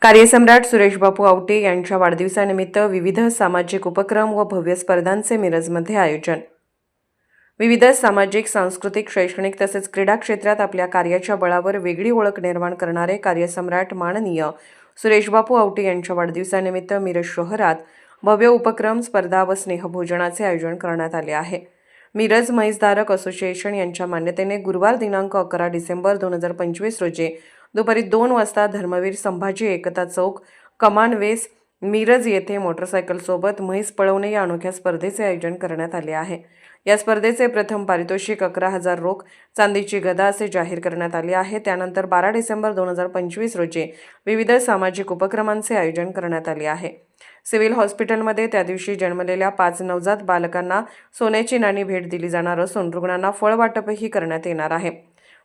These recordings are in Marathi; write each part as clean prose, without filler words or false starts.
कार्यसम्राट सुरेशबापू आवटे यांच्या वाढदिवसानिमित्त विविध सामाजिक उपक्रम व भव्य स्पर्धांचे मिरजमध्ये आयोजन। विविध सामाजिक, सांस्कृतिक, शैक्षणिक तसेच क्रीडा क्षेत्रात आपल्या कार्याच्या बळावर वेगळी ओळख निर्माण करणारे कार्यसम्राट माननीय सुरेशबापू आवटे यांच्या वाढदिवसानिमित्त मिरज शहरात भव्य उपक्रम, स्पर्धा व स्नेहभोजनाचे आयोजन करण्यात आले आहे। मिरज म्हैसधारक असोसिएशन यांच्या मान्यतेने गुरुवार दिनांक 11 डिसेंबर 2025 रोजी दुपारी 2 वाजता धर्मवीर संभाजी एकता चौक, कमान वेस, मिरज येथे मोटरसायकलसोबत म्हैस पळवणे या अनोख्या स्पर्धेचे आयोजन करण्यात आले आहे। या स्पर्धेचे प्रथम पारितोषिक 11,000 रोख, चांदीची गदा असे जाहीर करण्यात आले आहे। त्यानंतर 12 डिसेंबर 2025 रोजी विविध सामाजिक उपक्रमांचे आयोजन करण्यात आले आहे। सिव्हिल हॉस्पिटलमध्ये त्या दिवशी जन्मलेल्या 5 नवजात बालकांना सोन्याची नाणी भेट दिली जाणार असून रुग्णांना फळ वाटपही करण्यात येणार आहे।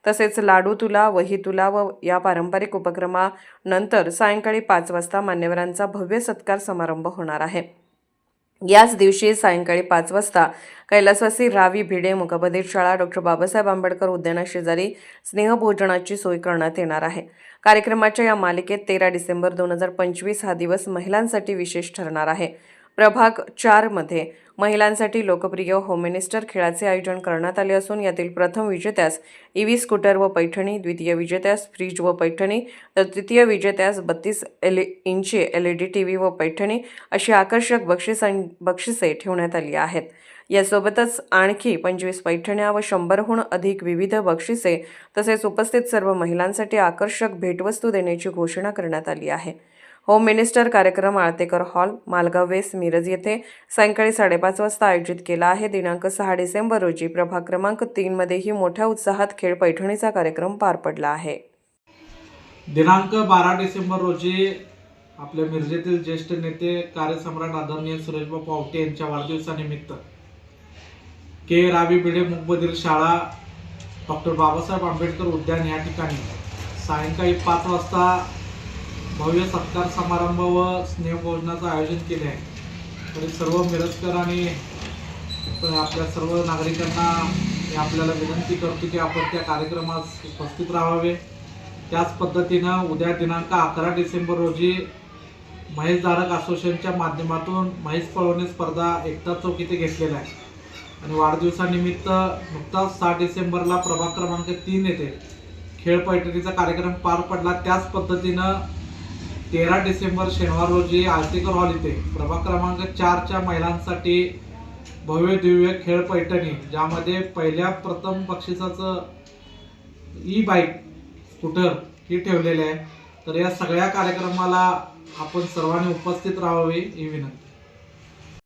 तसेच लाडू तुला, वही तुला व या पारंपरिक उपक्रमानंतर सायंकाळी 5 वाजता मान्यवरांचा भव्य सत्कार समारंभ होणार आहे। याच दिवशी सायंकाळी 5 वाजता कैलासवासी रावी भिडे मुकबधीर शाळा डॉ. बाबासाहेब आंबेडकर उद्यानाशेजारी स्नेहभोजनाची सोय करण्यात येणार आहे। कार्यक्रमाच्या या मालिकेत 13 डिसेंबर 2025 हा दिवस महिलांसाठी विशेष ठरणार आहे। प्रभाग 4 मध्ये महिलांसाठी लोकप्रिय होम मिनिस्टर खेळाचे आयोजन करण्यात आले असून यातील प्रथम विजेत्यास ईव्ही स्कूटर व पैठणी, द्वितीय विजेत्यास फ्रीज व पैठणी, तर तृतीय विजेत्यास 32 इंची LED टीव्ही व पैठणी अशी आकर्षक बक्षिसे ठेवण्यात आली आहेत। यासोबतच आणखी 25 पैठण्या व 100हून अधिक विविध बक्षिसे तसेच उपस्थित सर्व महिलांसाठी आकर्षक भेटवस्तू देण्याची घोषणा करण्यात आली आहे। होम मिनिस्टर कार्यक्रम आळतेकर हॉल, मालगाव वेस, मिरज येथे सायंकाळी 5:30 वाजता आयोजित केला आहे। दिनांक 6 डिसेंबर रोजी प्रभाग क्रमांक 3 मध्येही मोठ्या उत्साहात खेळ पैठणीचा कार्यक्रम पार पडला आहे। दिनांक 12 डिसेंबर रोजी आपल्या मिरजेतील ज्येष्ठ नेते कार्यसम्राट आदरणीय सुरेशबापू आवटे यांच्या वाढदिवसानिमित्त रावी भिडे मुकबधीर शाळा डॉ. बाबासाहेब आंबेडकर उद्यान या ठिकाणी सायंकाळी 5 वाजता भव्य सत्कार समारंभ व स्नेहभोजनाचं आयोजन केले आहे। तरी सर्व मिरजकर आणि आपल्या सर्व नागरिकांना आपल्याला विनंती करतो की आपण त्या कार्यक्रमास उपस्थित राहावे। त्याच पद्धतीनं उद्या दिनांक 11 डिसेंबर रोजी म्हैसधारक असोसिएशनच्या माध्यमातून म्हैस पळवणे स्पर्धा एकता चौक इथे घेतलेला आहे आणि वाढदिवसानिमित्त नुकताच 6 डिसेंबरला प्रभाग क्रमांक 3 येथे खेळ पैठणीचा कार्यक्रम पार पडला। त्याच पद्धतीनं 13 डिसेंबर शनिवार रोजी आळतेकर हॉल इथे प्रभाग क्रमांक 4च्या महिलांसाठी भव्य दिव्य खेळ पैठणी, ज्यामध्ये प्रथम बक्षिसाचं बाईक स्कूटर ही ठेवलेले आहे। तर या सगळ्या कार्यक्रमाला आपण सर्वांनी उपस्थित राहावे ही विनंती।